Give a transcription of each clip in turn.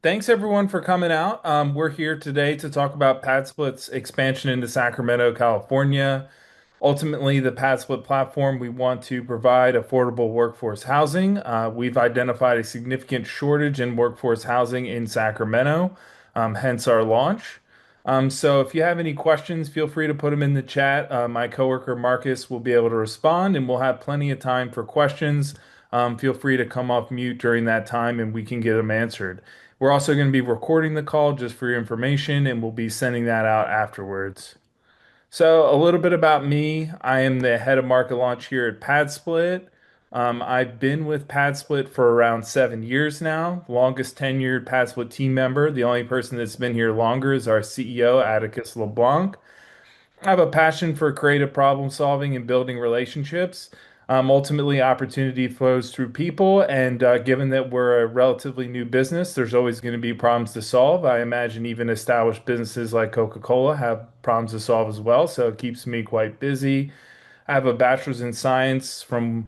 Thanks everyone for coming out. We're here today to talk about PadSplit's expansion into Sacramento, California. Ultimately, the PadSplit platform, we want to provide affordable workforce housing. We've identified a significant shortage in workforce housing in Sacramento, hence our launch. So if you have any questions, feel free to put them in the chat. My coworker Marcus will be able to respond, and we'll have plenty of time for questions. Feel free to come off mute during that time, and we can get them answered. We're also going to be recording the call just for your information, and we'll be sending that out afterwards. So, a little bit about me. I am the head of market launch here at PadSplit. I've been with PadSplit for around 7 years now, longest tenured PadSplit team member. The only person that's been here longer is our CEO, Atticus LeBlanc. I have a passion for creative problem solving and building relationships. Ultimately, opportunity flows through people, and given that we're a relatively new business, there's always going to be problems to solve. I imagine even established businesses like Coca-Cola have problems to solve as well, so it keeps me quite busy. I have a bachelor's in science from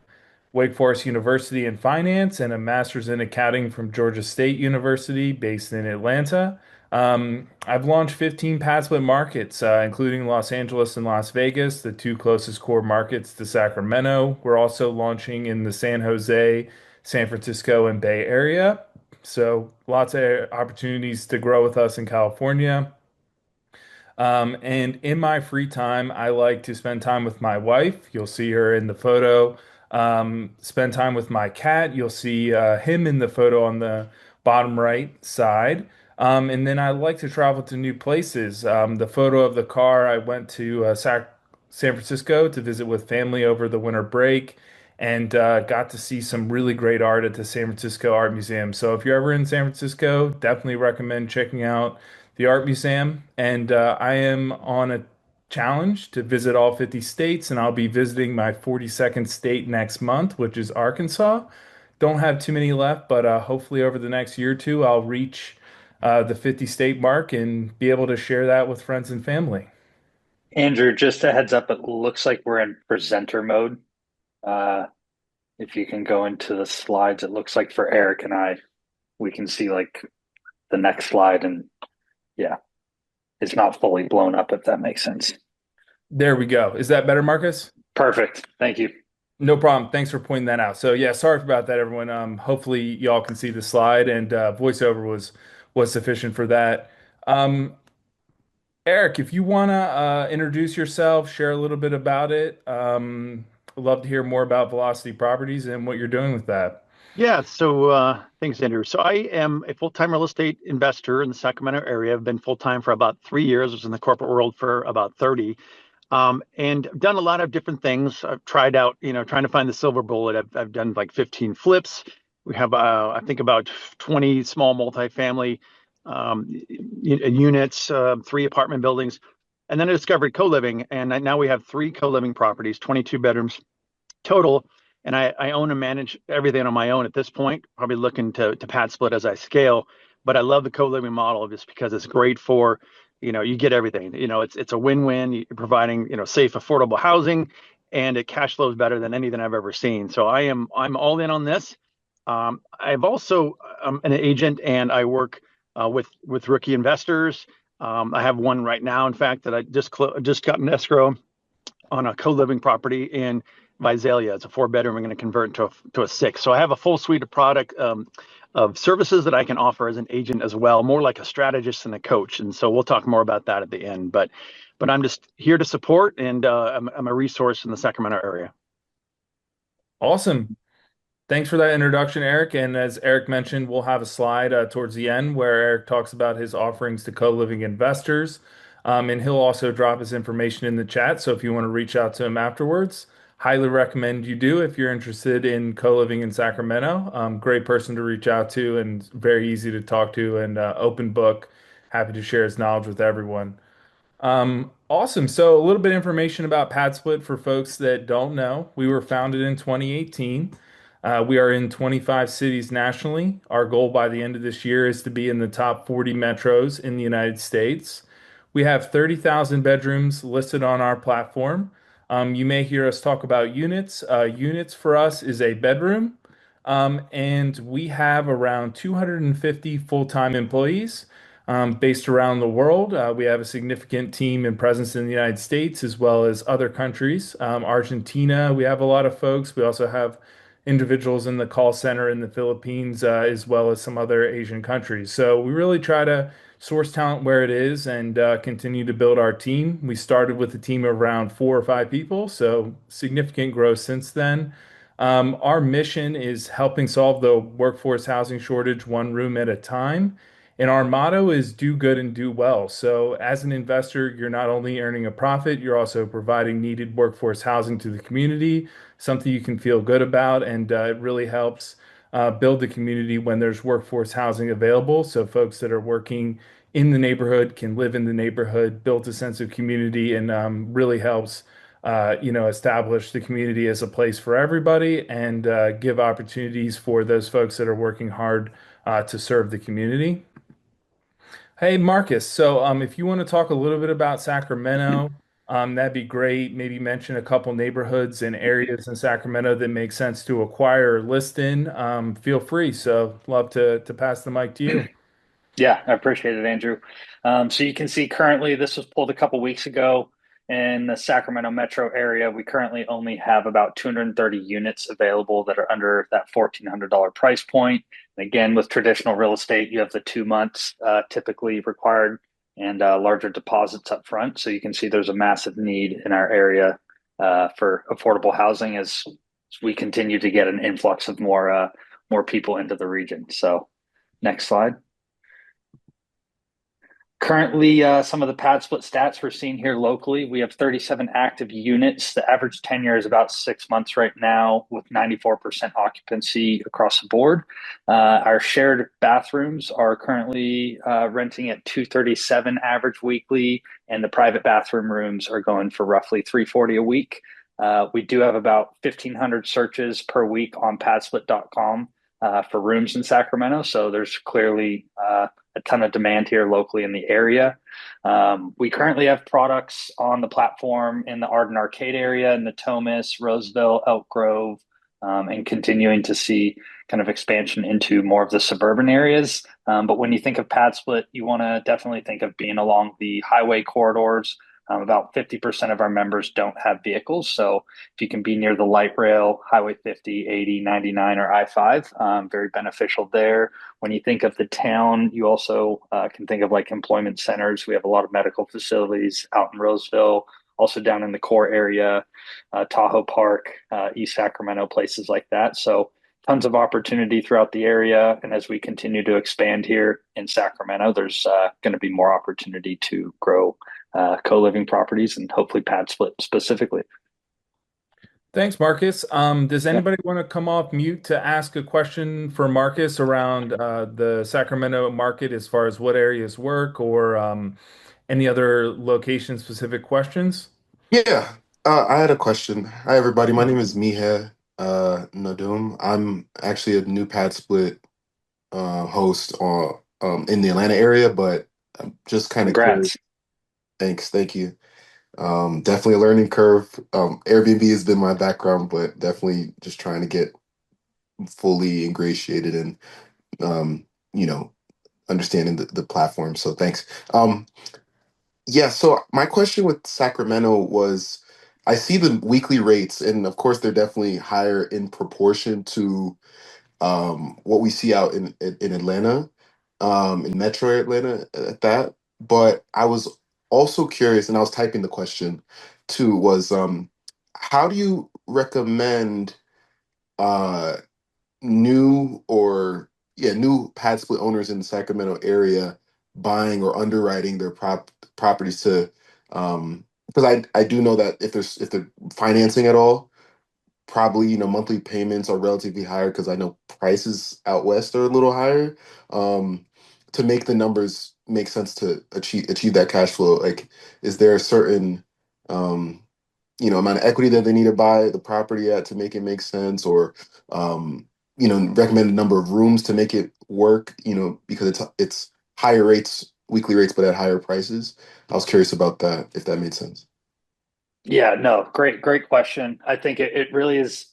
Wake Forest University in finance and a master's in accounting from Georgia State University based in Atlanta. I've launched 15 PadSplit markets, including Los Angeles and Las Vegas, the two closest core markets to Sacramento. We're also launching in the San Jose, San Francisco, and Bay Area. So lots of opportunities to grow with us in California. And in my free time, I like to spend time with my wife. You'll see her in the photo. Spend time with my cat. You'll see him in the photo on the bottom right side. And then I like to travel to new places. The photo of the car, I went to San Francisco to visit with family over the winter break and got to see some really great art at the San Francisco Art Museum. So if you're ever in San Francisco, definitely recommend checking out the Art Museum. And I am on a challenge to visit all 50 states, and I'll be visiting my 42nd state next month, which is Arkansas. Don't have too many left, but hopefully over the next year or two, I'll reach the 50 state mark and be able to share that with friends and family. Andrew, just a heads up, it looks like we're in presenter mode. Uh, if you can go into the slides, it looks like for Eric and I, we can see like the next slide, and yeah, it's not fully blown up, if that makes sense. There we go. Is that better, Marcus? Perfect. Thank you. No problem. Thanks for pointing that out. So yeah, sorry about that, everyone. Hopefully y'all can see the slide and voiceover was sufficient for that. Um, Eric, if you want to introduce yourself, share a little bit about it. I'd love to hear more about Velocity Properties and what you're doing with that. Thanks, Andrew. So I am a full-time real estate investor in the Sacramento area. I've been full-time for about 3 years. I was in the corporate world for about 30. And I've done a lot of different things. I've tried out, trying to find the silver bullet. I've done like 15 flips. We have, I think, about 20 small multifamily units, three apartment buildings. And then I discovered co-living. And now we have three co-living properties, 22 bedrooms total. And I own and manage everything on my own at this point, probably looking to pad split as I scale. But I love the co-living model just because it's great for, you get everything. It's a win-win. You're providing, safe, affordable housing, and it cash flows better than anything I've ever seen. So I'm all in on this. I've also an agent, and I work with rookie investors. I have one right now, in fact, that I just got an escrow on a co-living property in Visalia. It's a four-bedroom. I'm going to convert into a six. So I have a full suite of product of services that I can offer as an agent as well, more like a strategist and a coach. And so we'll talk more about that at the end. But I'm just here to support, and I'm a resource in the Sacramento area. Awesome. Thanks for that introduction, Eric. And as Eric mentioned, we'll have a slide towards the end where Eric talks about his offerings to co-living investors. And he'll also drop his information in the chat. So if you want to reach out to him afterwards, highly recommend you do if you're interested in co-living in Sacramento. Great person to reach out to and very easy to talk to and open book. Happy to share his knowledge with everyone. Awesome. So a little bit of information about PadSplit for folks that don't know. We were founded in 2018. We are in 25 cities nationally. Our goal by the end of this year is to be in the top 40 metros in the United States. We have 30,000 bedrooms listed on our platform. You may hear us talk about units. Units for us is a bedroom. And we have around 250 full-time employees based around the world. We have a significant team and presence in the United States as well as other countries. Argentina, we have a lot of folks. We also have individuals in the call center in the Philippines, as well as some other Asian countries. So we really try to source talent where it is and continue to build our team. We started with a team of around 4 or 5 people, so significant growth since then. Our mission is helping solve the workforce housing shortage one room at a time. And our motto is do good and do well. So, as an investor, you're not only earning a profit, you're also providing needed workforce housing to the community, something you can feel good about. And it really helps build the community when there's workforce housing available. So, folks that are working in the neighborhood can live in the neighborhood, build a sense of community, and really helps establish the community as a place for everybody and give opportunities for those folks that are working hard to serve the community. Hey, Marcus, so if you want to talk a little bit about Sacramento, that'd be great. Maybe mention a couple neighborhoods and areas in Sacramento that make sense to acquire or list in. Feel free. So, love to pass the mic to you. Yeah, I appreciate it, Andrew. So you can see currently this was pulled a couple weeks ago in the Sacramento metro area. We currently only have about 230 units available that are under that $1,400 price point. And again, with traditional real estate, you have the 2 months typically required and larger deposits up front. So you can see there's a massive need in our area for affordable housing as we continue to get an influx of more people into the region. So next slide. Currently, some of the pad split stats we're seeing here locally, we have 37 active units. The average tenure is about 6 months right now, with 94% occupancy across the board. Our shared bathrooms are currently renting at 237 average weekly, and the private bathroom rooms are going for roughly 340 a week. We do have about 1,500 searches per week on PadSplit.com for rooms in Sacramento, so there's clearly a ton of demand here locally in the area. We currently have products on the platform in the Arden Arcade area, in the Natomas, Roseville, Elk Grove, and continuing to see kind of expansion into more of the suburban areas. But when you think of PadSplit, you want to definitely think of being along the highway corridors. About 50% of our members don't have vehicles. So if you can be near the light rail, Highway 50, 80, 99, or I-5, very beneficial there. When you think of the town, you also can think of like employment centers. We have a lot of medical facilities out in Roseville, also down in the core area, Tahoe Park, East Sacramento, places like that. So tons of opportunity throughout the area. And as we continue to expand here in Sacramento, there's going to be more opportunity to grow co-living properties and hopefully pad split specifically. Thanks, Marcus. Does Yeah. anybody want to come off mute to ask a question for Marcus around the Sacramento market as far as what areas work or any other location specific questions? Yeah, I had a question. Hi, everybody. My name is Miha Nadum. I'm actually a new Pad Split host in the Atlanta area, but I'm just kind of curious. Congrats. Thanks, thank you. Definitely a learning curve. Airbnb has been my background, but definitely just trying to get fully ingratiated and um, you know, understanding the platform. So thanks. Yeah, so my question with Sacramento was I see the weekly rates, and of course they're definitely higher in proportion to what we see out in Atlanta, in Metro Atlanta at that. But I was also curious, and I was typing the question too, was how do you recommend uh new or yeah, new pad split owners in the Sacramento area buying or underwriting their properties to because I do know that if they're financing at all, probably monthly payments are relatively higher because I know prices out west are a little higher. To make the numbers make sense to achieve that cash flow, like is there a certain um amount of equity that they need to buy the property at to make it make sense, or recommend a number of rooms to make it work, because it's higher rates, weekly rates, but at higher prices. I was curious about that, if that made sense. Yeah, no, great question. I think it really is,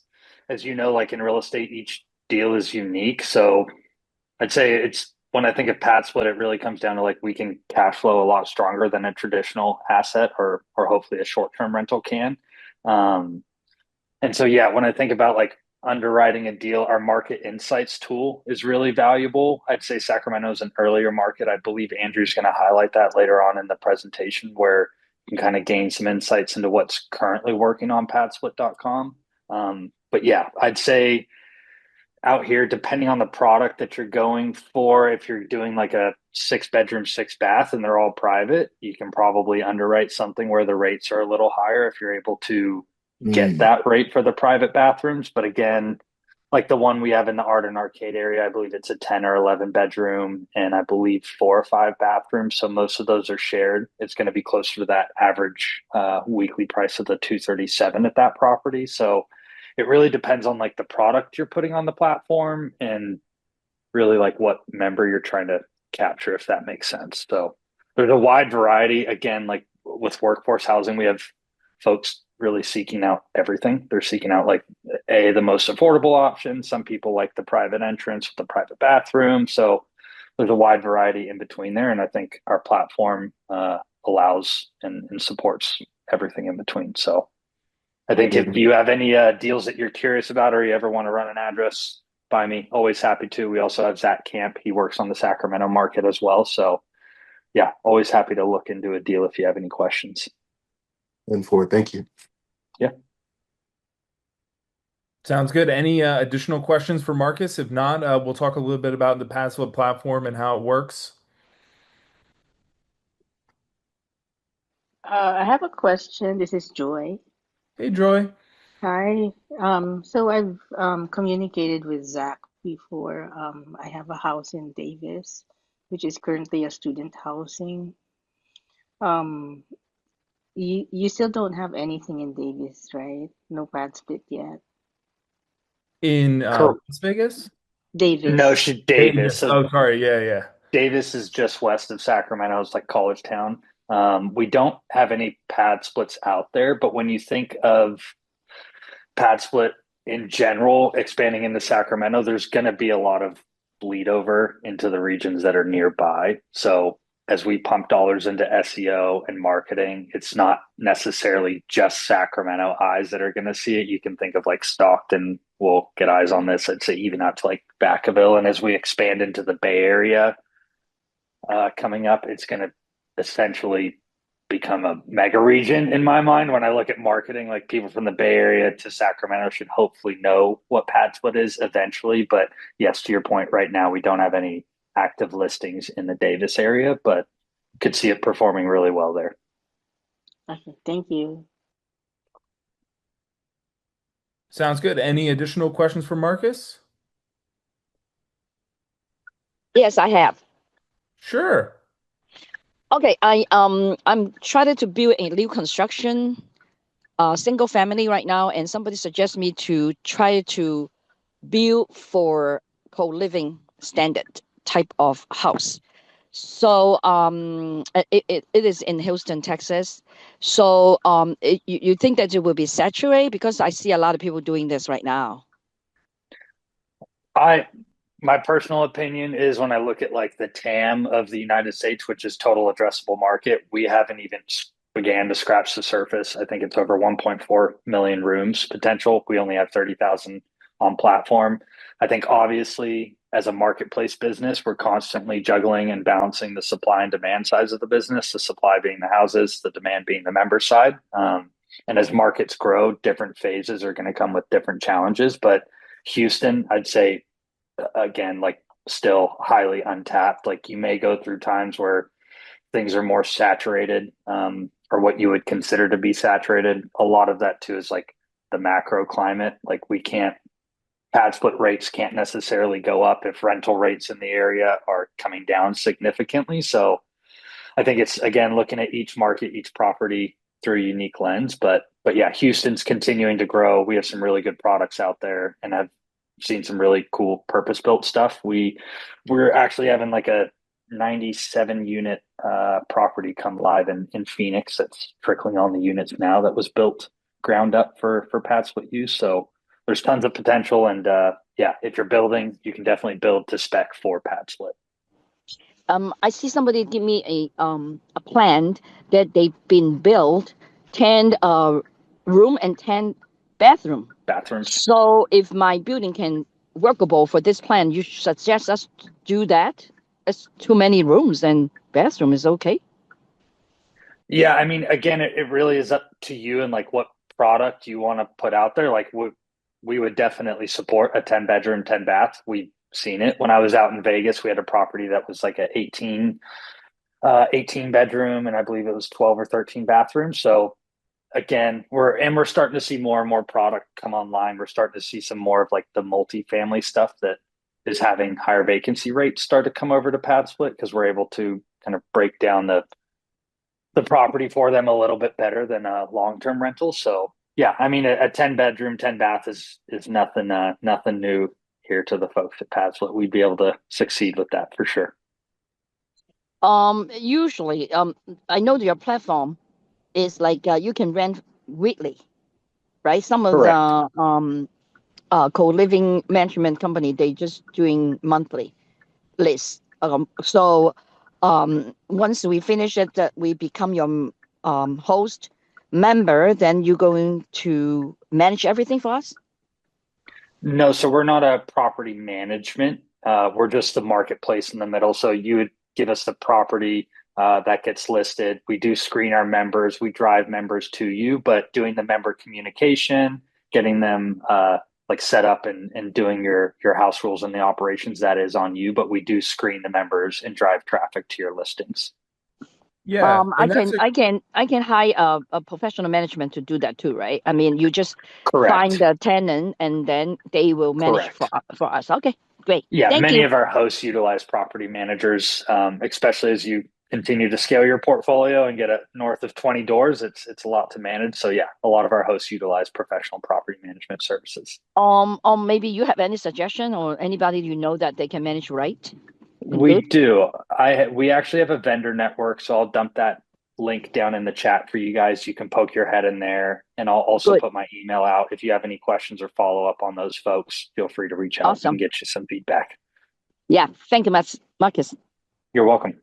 as you know, like in real estate, each deal is unique. So I'd say it's when I think of pad split, it really comes down to like we can cash flow a lot stronger than a traditional asset or hopefully a short term rental can. Um, and so yeah, when I think about like underwriting a deal, our market insights tool is really valuable. I'd say Sacramento is an earlier market. I believe Andrew's going to highlight that later on in the presentation where you can kind of gain some insights into what's currently working on padsplit.com. But yeah, I'd say out here, depending on the product that you're going for, if you're doing like a 6 bedroom, 6 bath, and they're all private, you can probably underwrite something where the rates are a little higher if you're able to get Mm, that rate for the private bathrooms. But again, like the one we have in the art and arcade area, I believe it's a 10 or 11 bedroom and I believe 4 or 5 bathrooms. So most of those are shared. It's going to be closer to that average weekly price of the 237 at that property. So it really depends on like the product you're putting on the platform and really like what member you're trying to capture, if that makes sense. So there's a wide variety. Again, like with workforce housing, we have folks really seeking out everything. They're seeking out like the most affordable option. Some people like the private entrance with the private bathroom. So there's a wide variety in between there. And I think our platform allows and supports everything in between. So I think if mm. you have any deals that you're curious about or you ever want to run an address by me, always happy to. We also have Zach Camp. He works on the Sacramento market as well. So, yeah, always happy to look into a deal if you have any questions. And for thank you. Yeah. Sounds good. Any additional questions for Marcus? If not, we'll talk a little bit about the PadSplit platform and how it works. I have a question. This is Joy. Hey, Joy. Hi. So I've communicated with Zach before. I have a house in Davis, which is currently a student housing. Um, you still don't have anything in Davis, right? No pad split yet. In Cool. Las Vegas? No, Davis. she Davis. Davis. So Oh, sorry. Yeah, yeah. Davis is just west of Sacramento. It's like college town. We don't have any pad splits out there, but when you think of pad split in general expanding into Sacramento, there's going to be a lot of bleed over into the regions that are nearby. So as we pump dollars into SEO and marketing, it's not necessarily just Sacramento eyes that are going to see it. You can think of like Stockton will get eyes on this. I'd say even out to like Vacaville. And as we expand into the Bay Area coming up, it's going to essentially become a mega region in my mind. When I look at marketing, like people from the Bay Area to Sacramento should hopefully know what PadSplit is eventually. But yes, to your point, right now we don't have any active listings in the Davis area, but could see it performing really well there. Okay, thank you. Sounds good. Any additional questions for Marcus? Yes, I have. Sure. Okay, I'm trying to build a new construction, single family right now, and somebody suggests me to try to build for co-living standard type of house. So it is in Houston, Texas. So you think that it will be saturated because I see a lot of people doing this right now. I My personal opinion is when I look at like the TAM of the United States, which is total addressable market, we haven't even began to scratch the surface. I think it's over 1.4 million rooms potential. We only have 30,000 on platform. I think obviously as a marketplace business, we're constantly juggling and balancing the supply and demand sides of the business, the supply being the houses, the demand being the member side. And as markets grow, different phases are going to come with different challenges. But Houston, I'd say again, like still highly untapped. Like you may go through times where things are more saturated, or what you would consider to be saturated. A lot of that too is like the macro climate. Like we can't pad split rates can't necessarily go up if rental rates in the area are coming down significantly. So I think it's again looking at each market, each property through a unique lens. But yeah, Houston's continuing to grow. We have some really good products out there, and I've seen some really cool purpose built stuff. We're actually having like a 97 unit property come live in Phoenix that's trickling on the units now that was built ground up for PadSplit use. So there's tons of potential, and yeah, if you're building, you can definitely build to spec for PadSplit. I see somebody give me a plan that they've been built 10 room and 10 bathroom. Bathrooms. So if my building can workable for this plan, you suggest us to do that? It's too many rooms and bathroom is okay. Yeah, I mean, again, it really is up to you and like what product you want to put out there. Like we would definitely support a 10 bedroom, 10 bath. We've seen it. When I was out in Vegas, we had a property that was like a 18 bedroom and I believe it was 12 or 13 bathrooms. So again, we're starting to see more and more product come online. We're starting to see some more of like the multifamily stuff that is having higher vacancy rates start to come over to PadSplit because we're able to kind of break down the property for them a little bit better than a long term rental. So yeah, I mean a 10 bedroom, 10 bath is nothing nothing new here to the folks at PadSplit. We'd be able to succeed with that for sure. Usually, I know your platform is like you can rent weekly, right? Some of the Correct. co-living management company they just doing monthly list. Once we finish it, that we become your host member, then you're going to manage everything for us. No, so we're not a property management. We're just the marketplace in the middle. So you would give us the property that gets listed. We do screen our members. We drive members to you, but doing the member communication, getting them like set up and doing your house rules and the operations, that is on you. But we do screen the members and drive traffic to your listings. Yeah, I and that's can a I can I can hire a professional management to do that too, right? I mean, you just find Correct. the tenant and then they will manage Correct. for us. Okay, great. Yeah, Thank many you. of our hosts utilize property managers, especially as you continue to scale your portfolio and get north of 20 doors. It's a lot to manage. So yeah, a lot of our hosts utilize professional property management services. Maybe you have any suggestion or anybody you know that they can manage right and We good? do. We actually have a vendor network, so I'll dump that link down in the chat for you guys. You can poke your head in there, and I'll also Good. put my email out. If you have any questions or follow up on those folks, feel free to reach out. We can Awesome. get you some feedback. Yeah. Thank you, Marcus. You're welcome.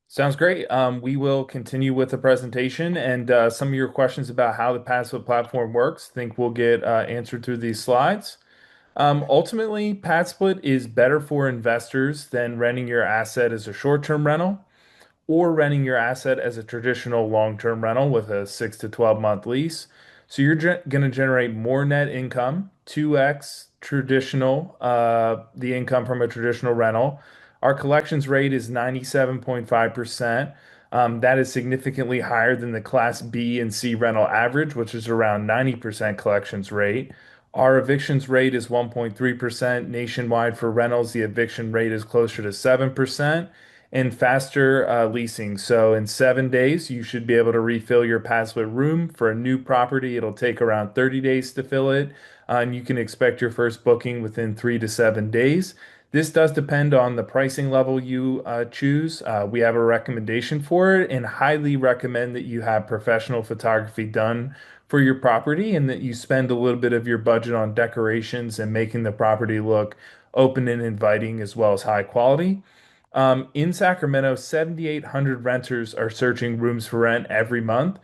Sounds great. We will continue with the presentation and some of your questions about how the passive platform works. I think we'll get answered through these slides. Ultimately, PadSplit is better for investors than renting your asset as a short-term rental or renting your asset as a traditional long-term rental with a 6 to 12 month lease. So you're going to generate more net income, 2x traditional, the income from a traditional rental. Our collections rate is 97.5%. That is significantly higher than the Class B and C rental average, which is around 90% collections rate. Our evictions rate is 1.3% nationwide for rentals. The eviction rate is closer to 7% and faster leasing. So in 7 days, you should be able to refill your password room. For a new property, it'll take around 30 days to fill it, and you can expect your first booking within 3 to 7 days. This does depend on the pricing level you choose. We have a recommendation for it and highly recommend that you have professional photography done for your property and that you spend a little bit of your budget on decorations and making the property look open and inviting as well as high quality. In Sacramento, 7,800 renters are searching rooms for rent every month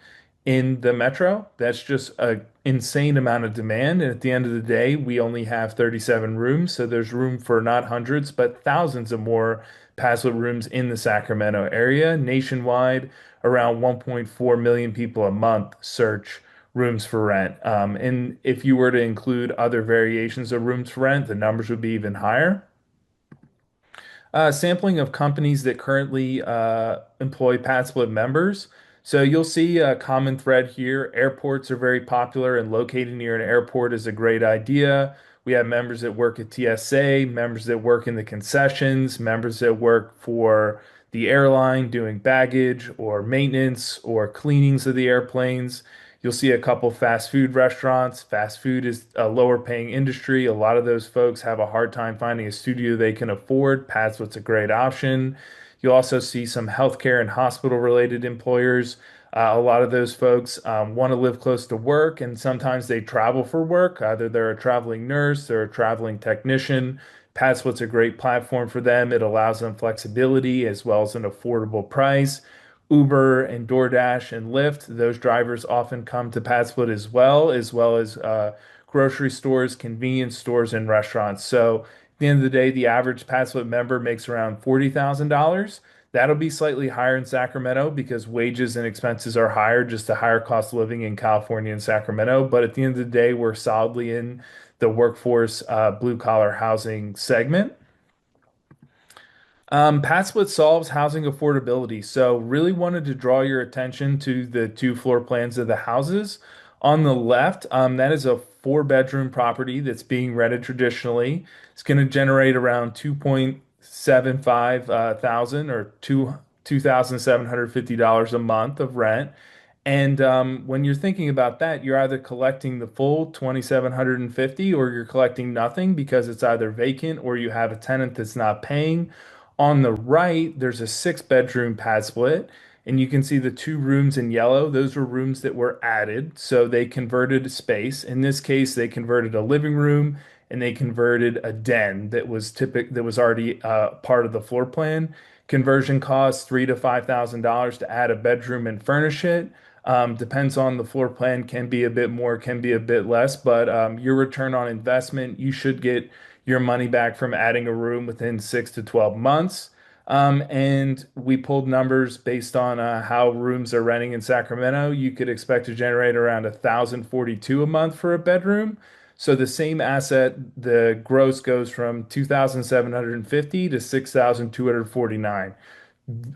in the metro. That's just an insane amount of demand. And at the end of the day, we only have 37 rooms. So there's room for not hundreds, but thousands of more Password rooms in the Sacramento area. Nationwide, around 1.4 million people a month search rooms for rent. And if you were to include other variations of rooms for rent, the numbers would be even higher. Sampling of companies that currently employ PadSplit members. So you'll see a common thread here. Airports are very popular, and locating near an airport is a great idea. We have members that work at TSA, members that work in the concessions, members that work for the airline doing baggage or maintenance or cleanings of the airplanes. You'll see a couple fast food restaurants. Fast food is a lower paying industry. A lot of those folks have a hard time finding a studio they can afford. PadSplit's a great option. You'll also see some healthcare and hospital related employers. A lot of those folks want to live close to work, and sometimes they travel for work. Either they're a traveling nurse, they're a traveling technician. PadSplit's a great platform for them. It allows them flexibility as well as an affordable price. Uber and DoorDash and Lyft, those drivers often come to PadSplit as well as grocery stores, convenience stores, and restaurants. So at the end of the day, the average PadSplit member makes around $40,000. That'll be slightly higher in Sacramento because wages and expenses are higher, just a higher cost of living in California and Sacramento. But at the end of the day, we're solidly in the workforce, blue collar housing segment. PadSplit solves housing affordability. So, really wanted to draw your attention to the two floor plans of the houses. On the left, that is a four-bedroom property that's being rented traditionally. It's going to generate around 2.75 thousand or $2,750 a month of rent. And when you're thinking about that, you're either collecting the full 2,750 or you're collecting nothing because it's either vacant or you have a tenant that's not paying. On the right, there's a six-bedroom pad split, and you can see the two rooms in yellow. Those were rooms that were added, so they converted a space. In this case, they converted a living room and they converted a den that was already part of the floor plan. Conversion costs $3,000 to $5,000 to add a bedroom and furnish it. Depends on the floor plan, can be a bit more, can be a bit less, but your return on investment, you should get your money back from adding a room within 6 to 12 months. And we pulled numbers based on how rooms are renting in Sacramento. You could expect to generate around 1,042 a month for a bedroom. So the same asset, the gross goes from 2,750 to 6,249.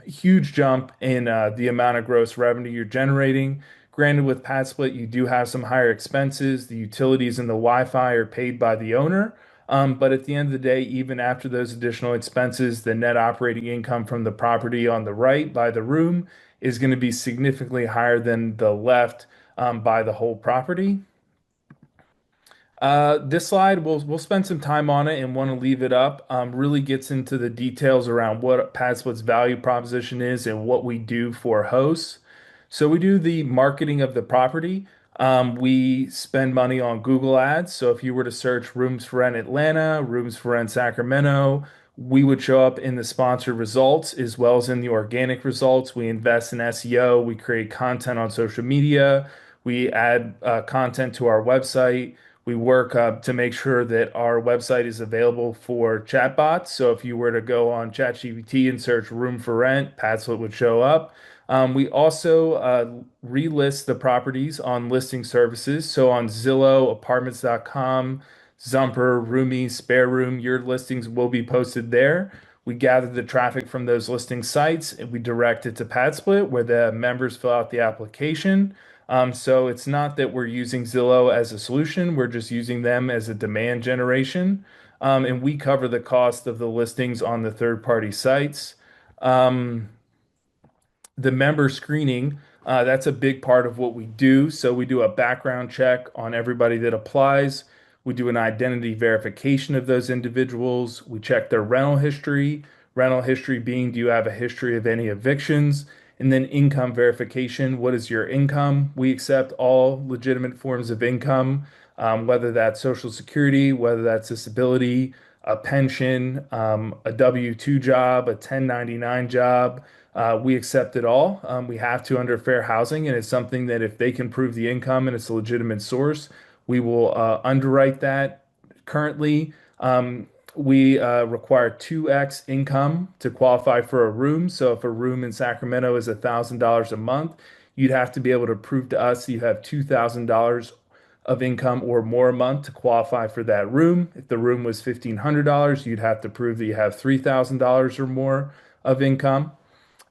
Huge jump in the amount of gross revenue you're generating. Granted, with PadSplit, you do have some higher expenses. The utilities and the Wi-Fi are paid by the owner. But at the end of the day, even after those additional expenses, the net operating income from the property on the right by the room is going to be significantly higher than the left by the whole property. This slide, we'll spend some time on it and want to leave it up. Really gets into the details around what PadSplit's value proposition is and what we do for hosts. So we do the marketing of the property. We spend money on Google Ads. So if you were to search rooms for rent Atlanta, rooms for rent Sacramento, we would show up in the sponsored results as well as in the organic results. We invest in SEO. We create content on social media. We add content to our website. We work to make sure that our website is available for chatbots. So if you were to go on ChatGPT and search room for rent, Padsplit would show up. We also relist the properties on listing services. So on Zillow, apartments.com, Zumper, Roomy, Spare Room, your listings will be posted there. We gather the traffic from those listing sites and we direct it to PadSplit where the members fill out the application. So it's not that we're using Zillow as a solution, we're just using them as a demand generation. And we cover the cost of the listings on the third-party sites. Um, the member screening, that's a big part of what we do. So we do a background check on everybody that applies. We do an identity verification of those individuals. We check their rental history. Rental history being, do you have a history of any evictions? And then income verification. What is your income? We accept all legitimate forms of income, whether that's Social Security, whether that's disability, a pension, a W-2 job, a 1099 job. We accept it all. We have to under fair housing, and it's something that if they can prove the income and it's a legitimate source, we will underwrite that. Currently, we require 2x income to qualify for a room. So if a room in Sacramento is $1,000 a month, you'd have to be able to prove to us that you have $2,000 of income or more a month to qualify for that room. If the room was $1,500, you'd have to prove that you have $3,000 or more of income.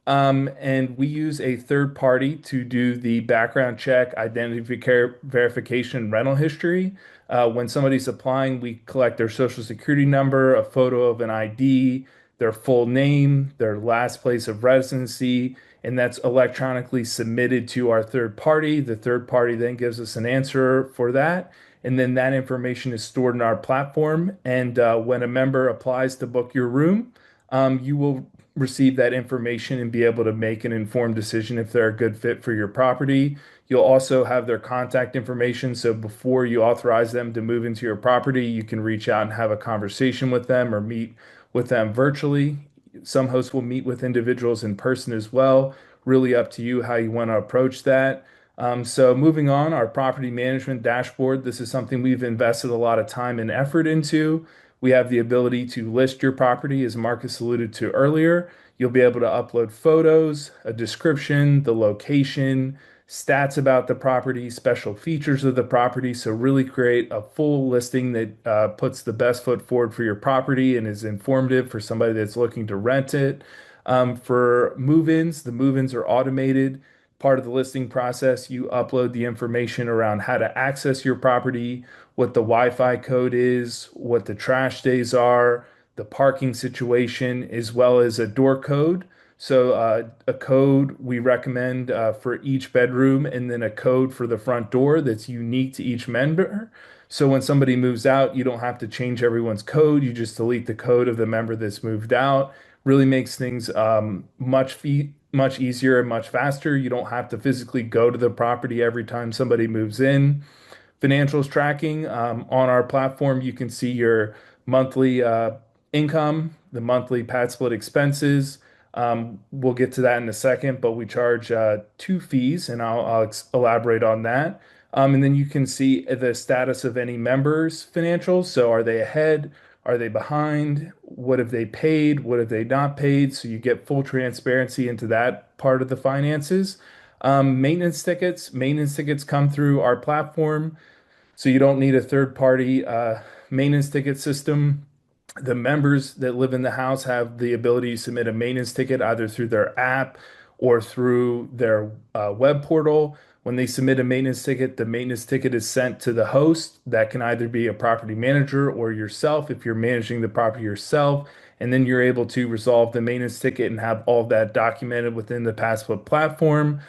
And we use a third party to do the background check, verification, rental history. When somebody's applying, we collect their social security number, a photo of an ID, their full name, their last place of residency, and that's electronically submitted to our third party. The third party then gives us an answer for that. And then that information is stored in our platform. And when a member applies to book your room, you will receive that information and be able to make an informed decision if they're a good fit for your property. You'll also have their contact information. So before you authorize them to move into your property, you can reach out and have a conversation with them or meet with them virtually. Some hosts will meet with individuals in person as well. Really up to you how you want to approach that. So moving on, our property management dashboard. This is something we've invested a lot of time and effort into. We have the ability to list your property, as Marcus alluded to earlier. You'll be able to upload photos, a description, the location, stats about the property, special features of the property. So really create a full listing that puts the best foot forward for your property and is informative for somebody that's looking to rent it. For move-ins, the move-ins are automated. Part of the listing process, you upload the information around how to access your property, what the Wi-Fi code is, what the trash days are, the parking situation, as well as a door code. So, a code we recommend for each bedroom, and then a code for the front door that's unique to each member. So, when somebody moves out, you don't have to change everyone's code. You just delete the code of the member that's moved out. Really makes things much easier and much faster. You don't have to physically go to the property every time somebody moves in. Financials tracking. On our platform, you can see your monthly income, the monthly PadSplit expenses. We'll get to that in a second, but we charge two fees, and I'll elaborate on that. And then you can see the status of any members' financials. So are they ahead? Are they behind? What have they paid? What have they not paid? So you get full transparency into that part of the finances. Maintenance tickets. Maintenance tickets come through our platform. So you don't need a third party maintenance ticket system. The members that live in the house have the ability to submit a maintenance ticket either through their app or through their web portal. When they submit a maintenance ticket, the maintenance ticket is sent to the host. That can either be a property manager or yourself if you're managing the property yourself. And then you're able to resolve the maintenance ticket and have all of that documented within the PadSplit platform.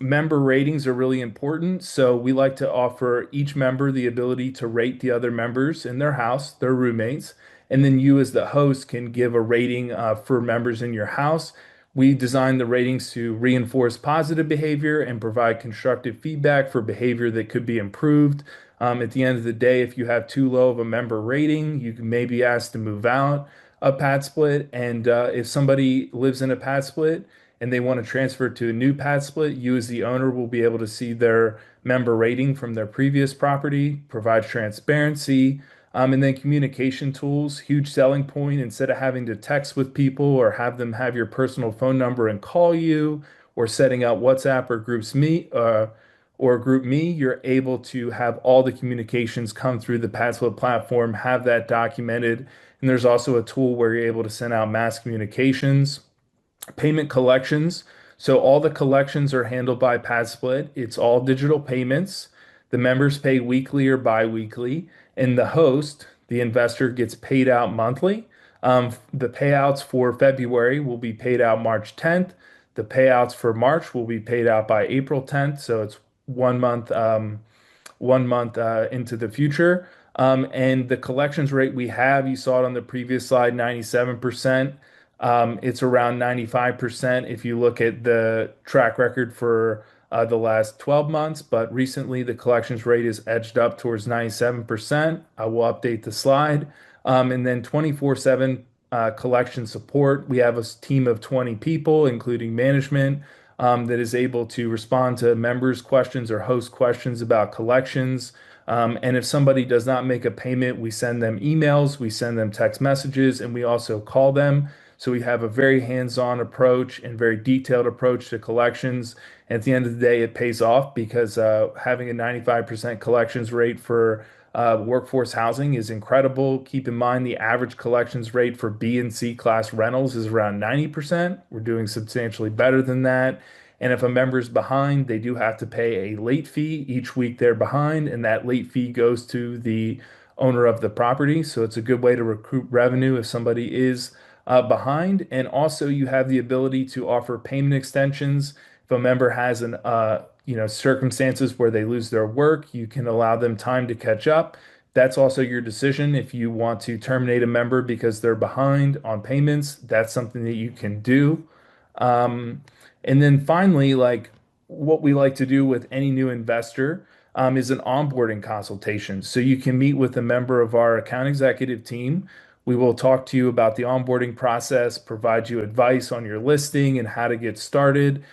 Member ratings are really important. So we like to offer each member the ability to rate the other members in their house, their roommates. And then you, as the host, can give a rating for members in your house. We design the ratings to reinforce positive behavior and provide constructive feedback for behavior that could be improved. At the end of the day, if you have too low of a member rating, you may be asked to move out a PadSplit. And if somebody lives in a PadSplit and they want to transfer to a new PadSplit, you as the owner will be able to see their member rating from their previous property, provides transparency, and then communication tools, huge selling point. Instead of having to text with people or have them have your personal phone number and call you, or setting out WhatsApp or Group Me, you're able to have all the communications come through the PadSplit platform, have that documented. And there's also a tool where you're able to send out mass communications. Payment collections. So all the collections are handled by PadSplit. It's all digital payments. The members pay weekly or bi-weekly, and the host, the investor, gets paid out monthly. The payouts for February will be paid out March 10th. The payouts for March will be paid out by April 10th. So it's 1 month 1 month into the future. And the collections rate we have, you saw it on the previous slide, 97%. It's around 95% if you look at the track record for the last 12 months, but recently the collections rate is edged up towards 97%. I will update the slide. And then 24/7 collection support. We have a team of 20 people, including management, that is able to respond to members' questions or host questions about collections. And if somebody does not make a payment, we send them emails, we send them text messages, and we also call them. So we have a very hands-on approach and very detailed approach to collections. And at the end of the day, it pays off because having a 95% collections rate for workforce housing is incredible. Keep in mind the average collections rate for B and C class rentals is around 90%. We're doing substantially better than that. And if a member's behind, they do have to pay a late fee each week they're behind, and that late fee goes to the owner of the property. So it's a good way to recruit revenue if somebody is behind. And also, you have the ability to offer payment extensions. If a member has circumstances where they lose their work, you can allow them time to catch up. That's also your decision. If you want to terminate a member because they're behind on payments, that's something that you can do. Um, and then finally, like what we like to do with any new investor is an onboarding consultation. So you can meet with a member of our account executive team. We will talk to you about the onboarding process, provide you advice on your listing and how to get started.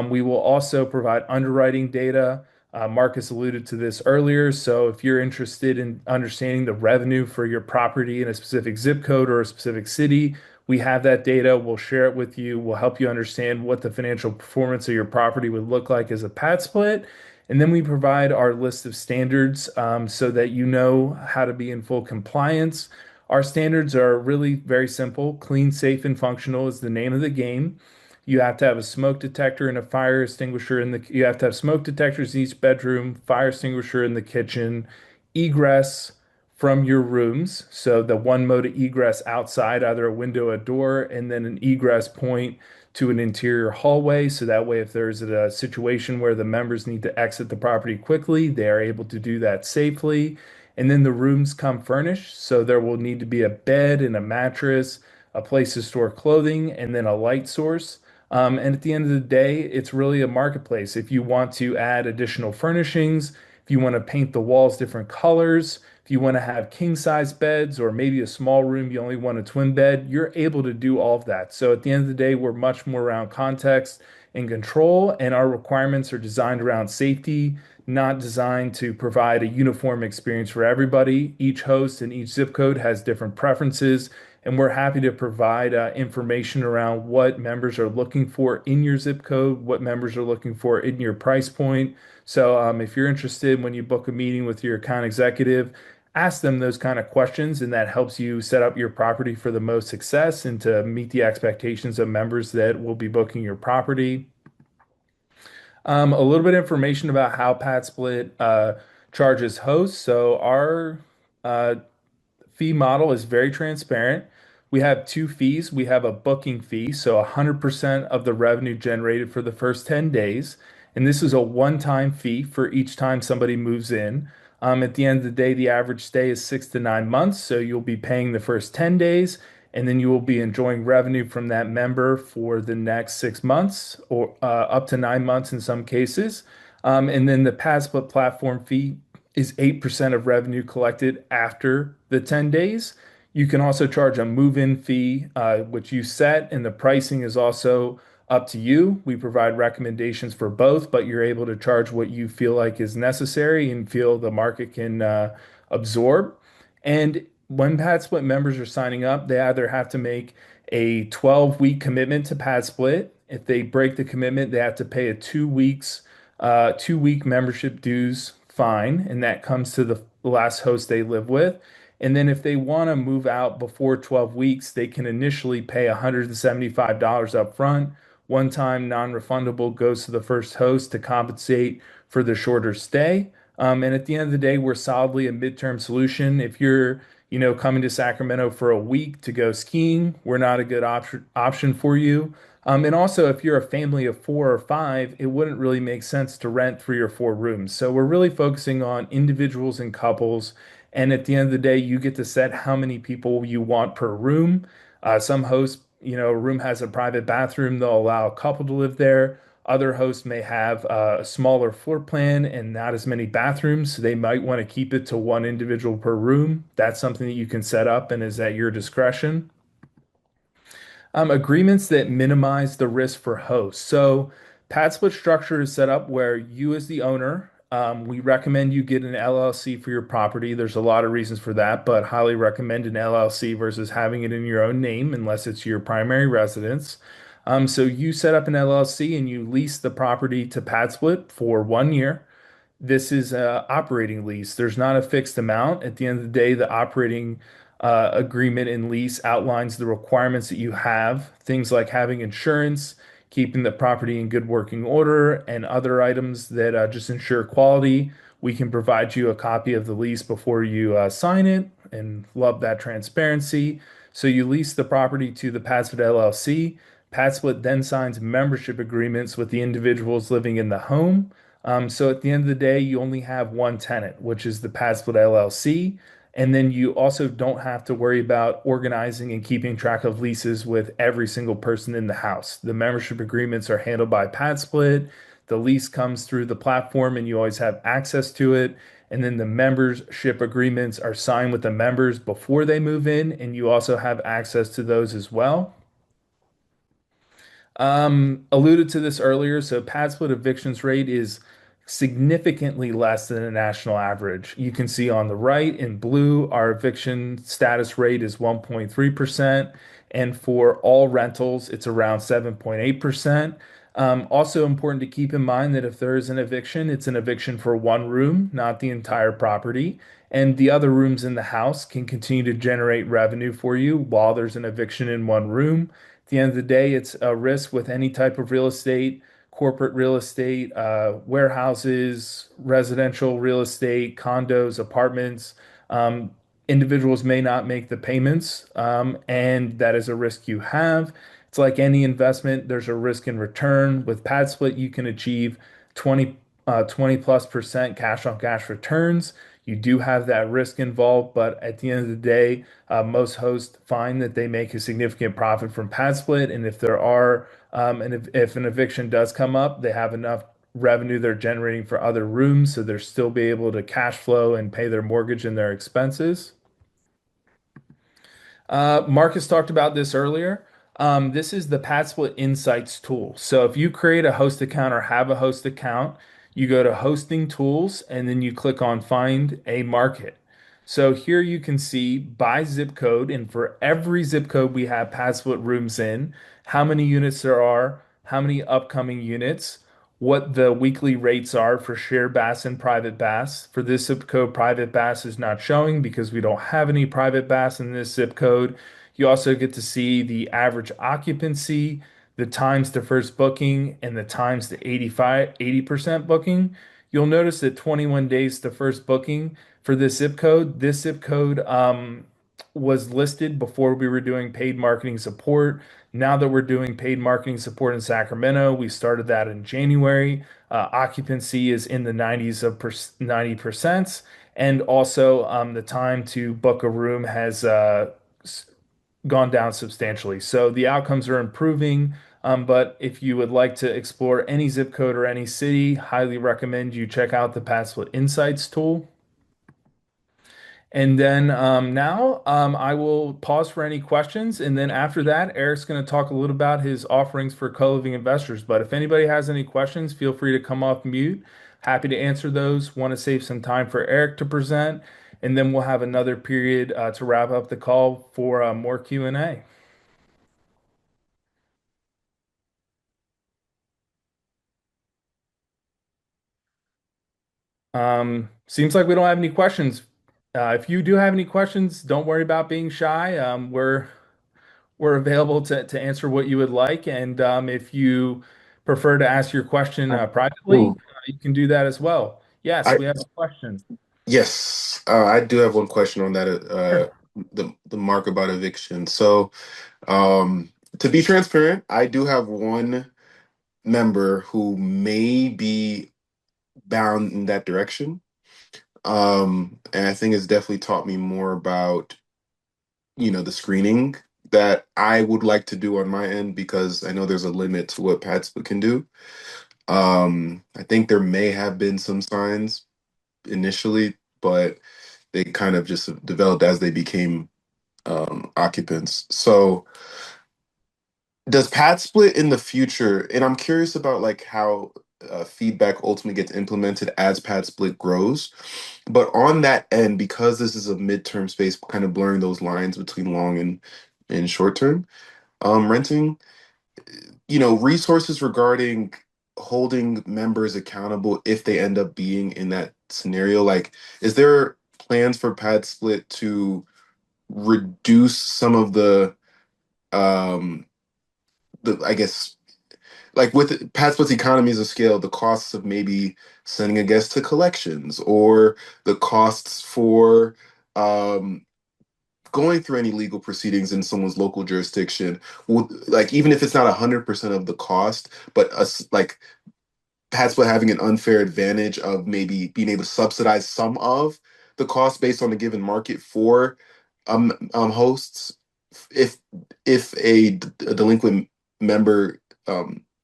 We will also provide underwriting data. Marcus alluded to this earlier. So if you're interested in understanding the revenue for your property in a specific zip code or a specific city, we have that data. We'll share it with you. We'll help you understand what the financial performance of your property would look like as a pad split. And then we provide our list of standards so that you know how to be in full compliance. Our standards are really very simple. Clean, safe, and functional is the name of the game. You have to have a smoke detector and a fire extinguisher you have to have smoke detectors in each bedroom, fire extinguisher in the kitchen, egress from your rooms. So the one mode of egress outside, either a window, a door, and then an egress point to an interior hallway. So that way, if there's a situation where the members need to exit the property quickly, they are able to do that safely. And then the rooms come furnished. So there will need to be a bed and a mattress, a place to store clothing, and then a light source. And at the end of the day, it's really a marketplace. If you want to add additional furnishings, if you want to paint the walls different colors, if you want to have king size beds or maybe a small room, you only want a twin bed, you're able to do all of that. So at the end of the day, we're much more around context and control, and our requirements are designed around safety, not designed to provide a uniform experience for everybody. Each host and each zip code has different preferences, and we're happy to provide information around what members are looking for in your zip code, what members are looking for in your price point. So if you're interested when you book a meeting with your account executive, ask them those kind of questions, and that helps you set up your property for the most success and to meet the expectations of members that will be booking your property. A little bit of information about how PadSplit charges hosts. So our uh, fee model is very transparent. We have two fees. We have a booking fee, so 100% of the revenue generated for the first 10 days. And this is a one-time fee for each time somebody moves in. At the end of the day, the average stay is 6 to 9 months. So you'll be paying the first 10 days, and then you will be enjoying revenue from that member for the next 6 months or up to 9 months in some cases. And then the PadSplit platform fee is 8% of revenue collected after the 10 days. You can also charge a move-in fee, which you set, and the pricing is also up to you. We provide recommendations for both, but you're able to charge what you feel like is necessary and feel the market can absorb. And when PadSplit members are signing up, they either have to make a 12-week commitment to PadSplit. If they break the commitment, they have to pay a 2 week membership dues fine, and that comes to the last host they live with. And then if they want to move out before 12 weeks, they can initially pay $175 up front. One time non-refundable goes to the first host to compensate for the shorter stay. And at the end of the day, we're solidly a midterm solution. If you're, coming to Sacramento for a week to go skiing, we're not a good option for you. And also, if you're a family of 4 or 5, it wouldn't really make sense to rent 3 or 4 rooms. So we're really focusing on individuals and couples. And at the end of the day, you get to set how many people you want per room. Some hosts, a room has a private bathroom, they'll allow a couple to live there. Other hosts may have a smaller floor plan and not as many bathrooms, so they might want to keep it to one individual per room. That's something that you can set up and is at your discretion. Agreements that minimize the risk for hosts. So, pad split structure is set up where you, as the owner, we recommend you get an LLC for your property. There's a lot of reasons for that, but highly recommend an LLC versus having it in your own name unless it's your primary residence. So, you set up an LLC and you lease the property to PadSplit for 1 year. This is a operating lease. There's not a fixed amount. At the end of the day, the operating agreement and lease outlines the requirements that you have, things like having insurance, keeping the property in good working order, and other items that just ensure quality. We can provide you a copy of the lease before you sign it, and love that transparency. So you lease the property to the PadSplit LLC. PadSplit then signs membership agreements with the individuals living in the home. So at the end of the day, you only have one tenant, which is the PadSplit LLC. And then you also don't have to worry about organizing and keeping track of leases with every single person in the house. The membership agreements are handled by PadSplit. The lease comes through the platform and you always have access to it. And then the membership agreements are signed with the members before they move in, and you also have access to those as well. Alluded to this earlier, so pad split evictions rate is significantly less than the national average. You can see on the right in blue, our eviction status rate is 1.3%, and for all rentals, it's around 7.8%. Also important to keep in mind that if there is an eviction, it's an eviction for one room, not the entire property. And the other rooms in the house can continue to generate revenue for you while there's an eviction in one room. At the end of the day, it's a risk with any type of real estate, corporate real estate, warehouses, residential real estate, condos, apartments. Um, Individuals may not make the payments, and that is a risk you have. It's like any investment, there's a risk in return. With PadSplit, you can achieve 20+% cash on cash returns. You do have that risk involved, but at the end of the day, most hosts find that they make a significant profit from PadSplit, and if there are, and if an eviction does come up, they have enough revenue they're generating for other rooms, so they're still be able to cash flow and pay their mortgage and their expenses. Marcus talked about this earlier. This is the PadSplit Insights tool. So if you create a host account or have a host account, you go to Hosting Tools and then you click on Find a Market. So here you can see by zip code, and for every zip code we have PadSplit rooms in, how many units there are, how many upcoming units, what the weekly rates are for shared bass and private bass. For this zip code, private bass is not showing because we don't have any private bass in this zip code. You also get to see the average occupancy, the times to first booking, and the times to 80% booking. You'll notice that 21 days to first booking for this zip code was listed before we were doing paid marketing support. Now that we're doing paid marketing support in Sacramento, we started that in January. Occupancy is in the 90%. And also, the time to book a room has gone down substantially. So the outcomes are improving. But if you would like to explore any zip code or any city, highly recommend you check out the PadSplit Insights tool. And then now I will pause for any questions. And then after that, Eric's going to talk a little about his offerings for co-living investors. But if anybody has any questions, feel free to come off mute. Happy to answer those. Want to save some time for Eric to present. And then we'll have another period to wrap up the call for more Q&A. Seems like we don't have any questions. If you do have any questions, don't worry about being shy. We're available to answer what you would like. And if you prefer to ask your question privately, Ooh, you can do that as well. Yes, I we have a question. yes, I do have one question on that. Sure. The mark about eviction. So, to be transparent, I do have one member who may be bound in that direction. And I think it's definitely taught me more about, the screening that I would like to do on my end because I know there's a limit to what PadSplit can do. I think there may have been some signs initially, but they kind of just developed as they became occupants. So does PadSplit in the future, and I'm curious about like how feedback ultimately gets implemented as PadSplit grows. But on that end, because this is a midterm space, kind of blurring those lines between long and short term renting, resources regarding holding members accountable if they end up being in that scenario, like is there plans for PadSplit to reduce some of um the I guess like with PadSplit's economies of scale, the costs of maybe sending a guest to collections or the costs for um, going through any legal proceedings in someone's local jurisdiction, like even if it's not 100% of the cost, but us like PadSplit having an unfair advantage of maybe being able to subsidize some of the cost based on a given market for hosts if a delinquent member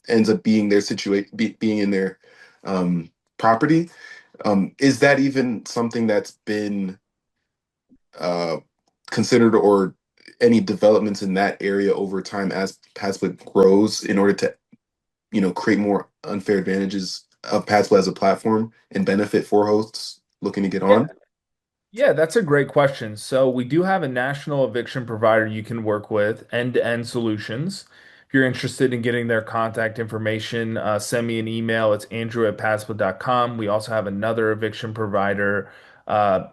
ends up being their being in their um, property. Is that even something that's been uh, considered, or any developments in that area over time as PadSplit grows in order to create more unfair advantages of PadSplit as a platform and benefit for hosts looking to get Yeah. on? Yeah, that's a great question. So we do have a national eviction provider you can work with, end-to-end solutions. If you're interested in getting their contact information, send me an email. It's andrew@passport.com. We also have another eviction provider uh,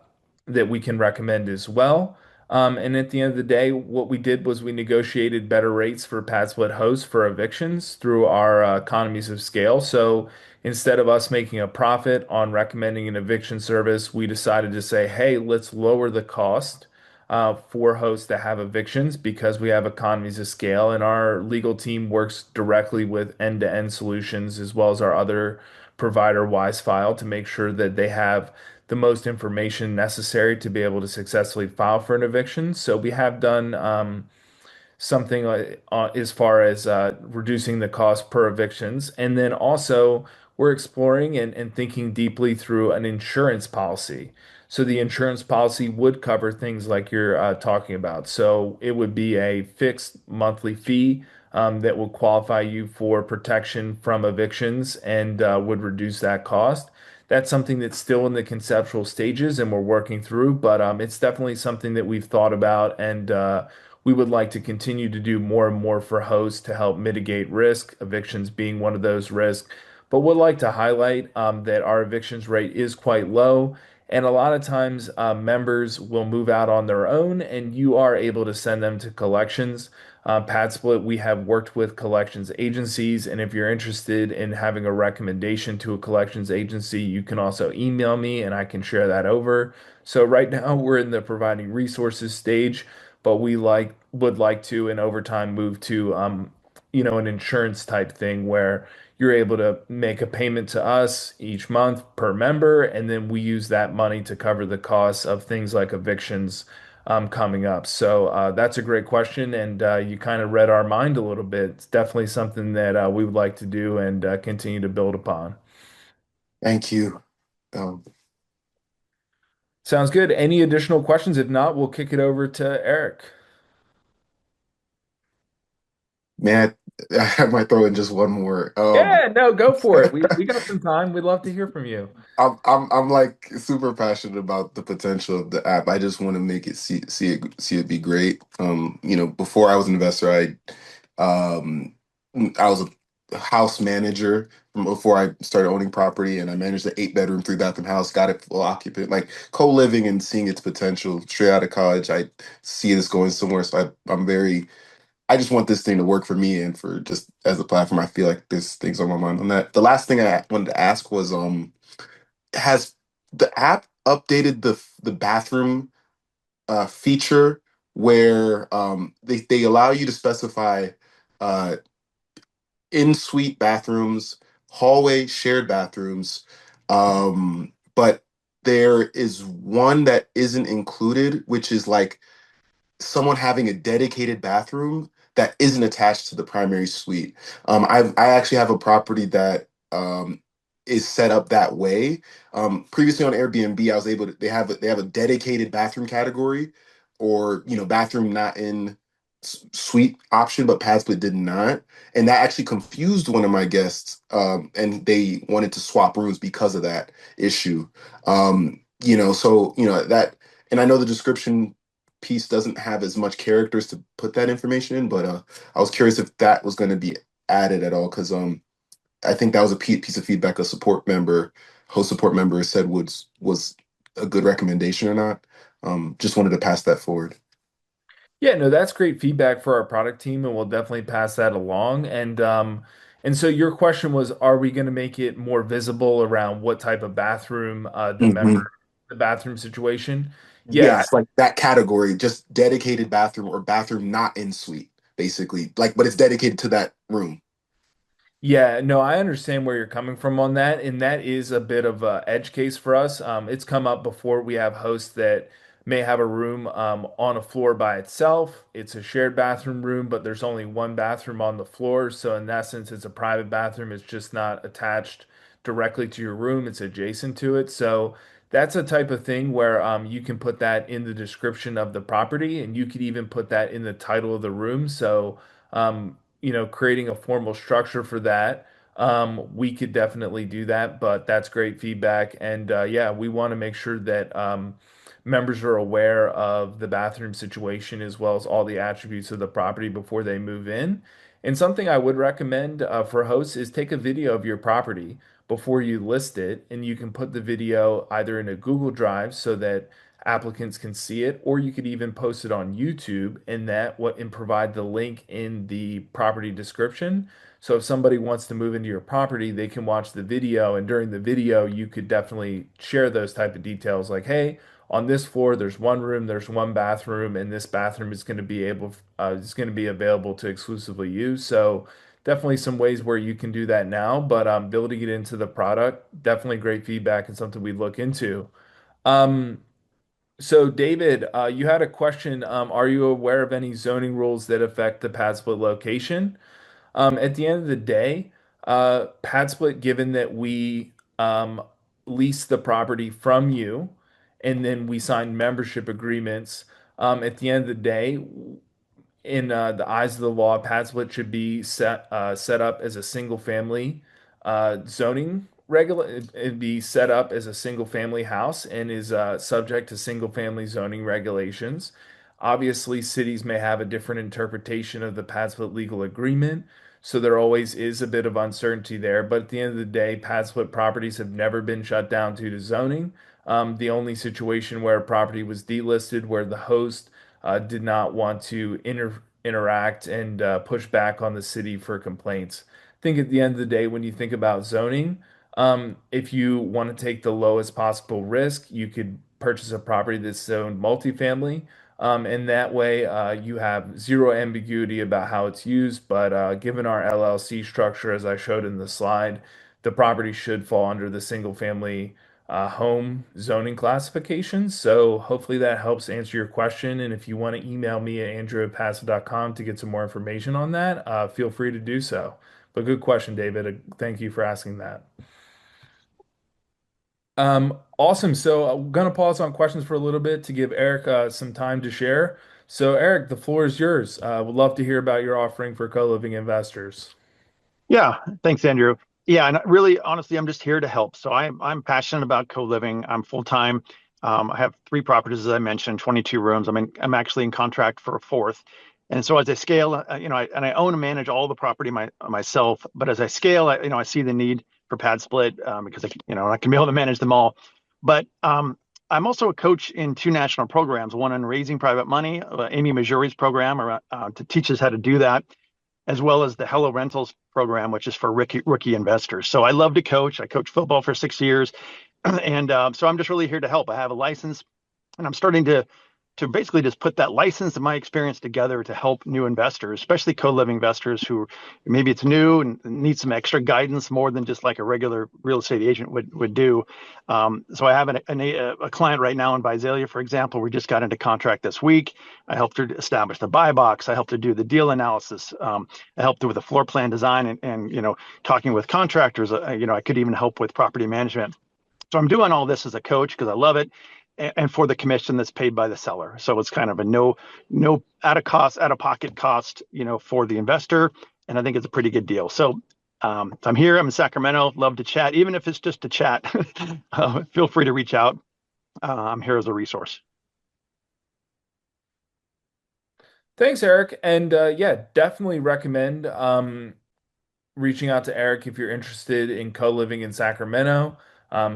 that we can recommend as well. And at the end of the day, what we did was we negotiated better rates for PadSplit hosts for evictions through our economies of scale. So instead of us making a profit on recommending an eviction service, we decided to say, hey, let's lower the cost for hosts that have evictions because we have economies of scale, and our legal team works directly with end-to-end solutions as well as our other provider, WiseFile, to make sure that they have the most information necessary to be able to successfully file for an eviction. So we have done something as far as reducing the cost per evictions. And then also, we're exploring and thinking deeply through an insurance policy. So the insurance policy would cover things like you're talking about. So it would be a fixed monthly fee that will qualify you for protection from evictions and would reduce that cost. That's something that's still in the conceptual stages and we're working through, but it's definitely something that we've thought about and we would like to continue to do more and more for hosts to help mitigate risk, evictions being one of those risks. But would like to highlight that our evictions rate is quite low. And a lot of times, members will move out on their own, and you are able to send them to collections. PadSplit, we have worked with collections agencies, and if you're interested in having a recommendation to a collections agency, you can also email me and I can share that over. So right now, we're in the providing resources stage, but we would like to and over time move to an insurance type thing where you're able to make a payment to us each month per member, and then we use that money to cover the costs of things like evictions coming up. So that's a great question, and you kind of read our mind a little bit. It's definitely something that we would like to do and continue to build upon. Thank you. Um, Sounds good. Any additional questions? If not, we'll kick it over to Eric. Man, I might throw in just one more. Yeah, no, go for it. We got some time. We'd love to hear from you. I'm like super passionate about the potential of the app. I just want to make it see it be great. Before I was an investor, um I was a house manager from before I started owning property, and I managed an 8 bedroom, 3 bathroom house, got it full occupant, like co-living and seeing its potential straight out of college. I see this going somewhere, so I just want this thing to work for me and for just as a platform. I feel like there's things on my mind on that. The last thing I wanted to ask was has the app updated the bathroom feature where they allow you to specify uh, in-suite bathrooms, hallway shared bathrooms, but there is one that isn't included, which is like someone having a dedicated bathroom that isn't attached to the primary suite. I actually have a property that is set up that way. Previously on Airbnb, I was able to they have a dedicated bathroom category, or bathroom not in suite option, but PadSplit did not, and that actually confused one of my guests, and they wanted to swap rooms because of that issue. So that, and I know the description piece doesn't have as much characters to put that information in, but I was curious if that was going to be added at all, because I think that was a piece of feedback a host support member said was a good recommendation or not. Just wanted to pass that forward. Yeah, no, that's great feedback for our product team, and we'll definitely pass that along. And so your question was, are we going to make it more visible around what type of bathroom Hmm. the bathroom situation? Yeah, Yes. it's like that category, just dedicated bathroom or bathroom not in suite, basically. Like, but it's dedicated to that room. Yeah, no, I understand where you're coming from on that, and that is a bit of a edge case for us. It's come up before. We have hosts that may have a room on a floor by itself. It's a shared bathroom room, but there's only one bathroom on the floor. So in that sense, it's a private bathroom. It's just not attached directly to your room. It's adjacent to it. So that's a type of thing where you can put that in the description of the property, and you could even put that in the title of the room. So creating a formal structure for that. We could definitely do that, but that's great feedback. And yeah, we want to make sure that members are aware of the bathroom situation as well as all the attributes of the property before they move in. And something I would recommend for hosts is take a video of your property before you list it, and you can put the video either in a Google Drive so that applicants can see it, or you could even post it on YouTube and provide the link in the property description. So if somebody wants to move into your property, they can watch the video, and during the video, you could definitely share those type of details like, hey, on this floor, there's one room, there's one bathroom, and this bathroom is going to be available to exclusively use. So definitely some ways where you can do that now, but building it into the product, definitely great feedback and something we look into. Um, so, David, you had a question. Are you aware of any zoning rules that affect the pad split location? At the end of the day, pad split, given that we lease the property from you and then we sign membership agreements, at the end of the day, in the eyes of the law, PadSplit should be set up as a single family zoning regula. It'd be set up as a single family house and is subject to single family zoning regulations. Obviously, cities may have a different interpretation of the PadSplit legal agreement, so there always is a bit of uncertainty there. But at the end of the day, PadSplit properties have never been shut down due to zoning. The only situation where a property was delisted where the host did not want to interact and push back on the city for complaints. I think at the end of the day, when you think about zoning, if you want to take the lowest possible risk, you could purchase a property that's zoned multifamily. And that way, you have zero ambiguity about how it's used. But given our LLC structure, as I showed in the slide, the property should fall under the single family home zoning classifications. So hopefully that helps answer your question. And if you want to email me at andrew@passive.com to get some more information on that, feel free to do so. But good question, David. Thank you for asking that. Awesome. So I'm going to pause on questions for a little bit to give Eric some time to share. So Eric, the floor is yours. Would love to hear about your offering for co-living investors. Yeah, thanks, Andrew. Yeah, and really, honestly, I'm just here to help. So I'm passionate about co-living. I'm full time. I have three properties, as I mentioned, 22 rooms. I'm actually in contract for a fourth. And so as I scale, I own and manage all the property myself. But as I scale, I see the need for PadSplit because I can be able to manage them all. But I'm also a coach in two national programs. One on raising private money, Amy Majuri's program, to teach us how to do that, as well as the Hello Rentals program, which is for rookie investors. So I love to coach. I coached football for 6 years, and so I'm just really here to help. I have a license, and I'm starting to basically just put that license and my experience together to help new investors, especially co-living investors who maybe it's new and need some extra guidance more than just like a regular real estate agent would do. So I have a client right now in Visalia, for example. We just got into contract this week. I helped her establish the buy box. I helped her do the deal analysis. I helped her with the floor plan design and talking with contractors. I could even help with property management. So I'm doing all this as a coach because I love it, and for the commission that's paid by the seller. So it's kind of a no out of pocket cost, for the investor, and I think it's a pretty good deal. So I'm here. I'm in Sacramento. Love to chat, even if it's just to chat. Feel free to reach out. I'm here as a resource. Thanks, Eric. And yeah, definitely recommend reaching out to Eric if you're interested in co-living in Sacramento.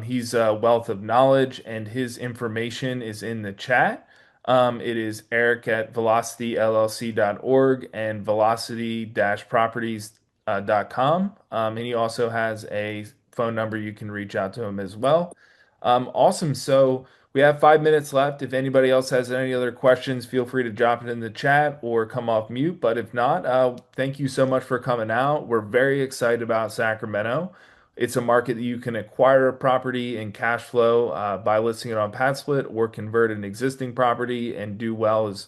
He's a wealth of knowledge, and his information is in the chat. It is Eric at velocityllc.org and velocity-properties.com. And he also has a phone number you can reach out to him as well. Awesome. So We have 5 minutes left. If anybody else has any other questions, feel free to drop it in the chat or come off mute. But if not, thank you so much for coming out. We're very excited about Sacramento. It's a market that you can acquire a property and cash flow by listing it on PadSplit or convert an existing property and do well as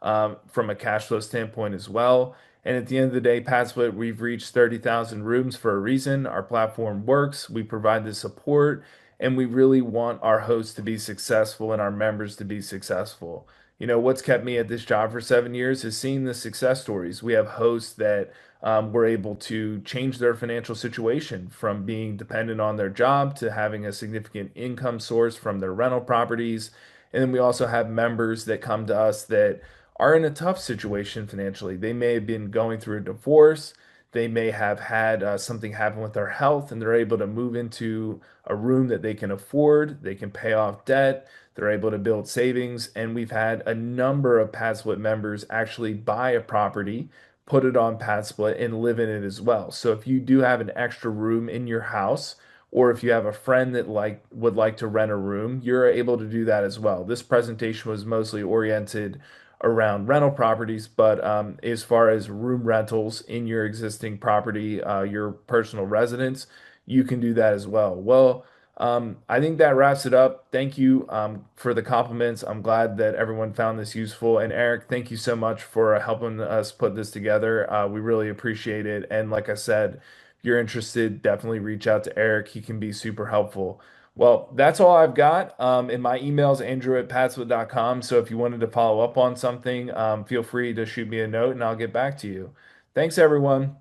from a cash flow standpoint as well. And at the end of the day, PadSplit, we've reached 30,000 rooms for a reason. Our platform works. We provide the support and we really want our hosts to be successful and our members to be successful. You know, what's kept me at this job for 7 years is seeing the success stories. We have hosts that were able to change their financial situation from being dependent on their job to having a significant income source from their rental properties. And then we also have members that come to us that are in a tough situation financially. They may have been going through a divorce. They may have had something happen with their health, and they're able to move into a room that they can afford. They can pay off debt. They're able to build savings. And we've had a number of PadSplit members actually buy a property, put it on PadSplit, and live in it as well. So if you do have an extra room in your house, or if you have a friend that would like to rent a room, you're able to do that as well. This presentation was mostly oriented around rental properties, but as far as room rentals in your existing property, your personal residence, you can do that as well. Well, I think that wraps it up. Thank you for the compliments. I'm glad that everyone found this useful. And Eric, thank you so much for helping us put this together. We really appreciate it. And like I said, if you're interested, definitely reach out to Eric. He can be super helpful. Well, that's all I've got. And my email is andrew@padswit.com. So if you wanted to follow up on something, feel free to shoot me a note and I'll get back to you. Thanks, everyone.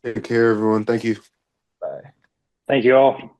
Take care, everyone. Thank you. Bye. Thank you all.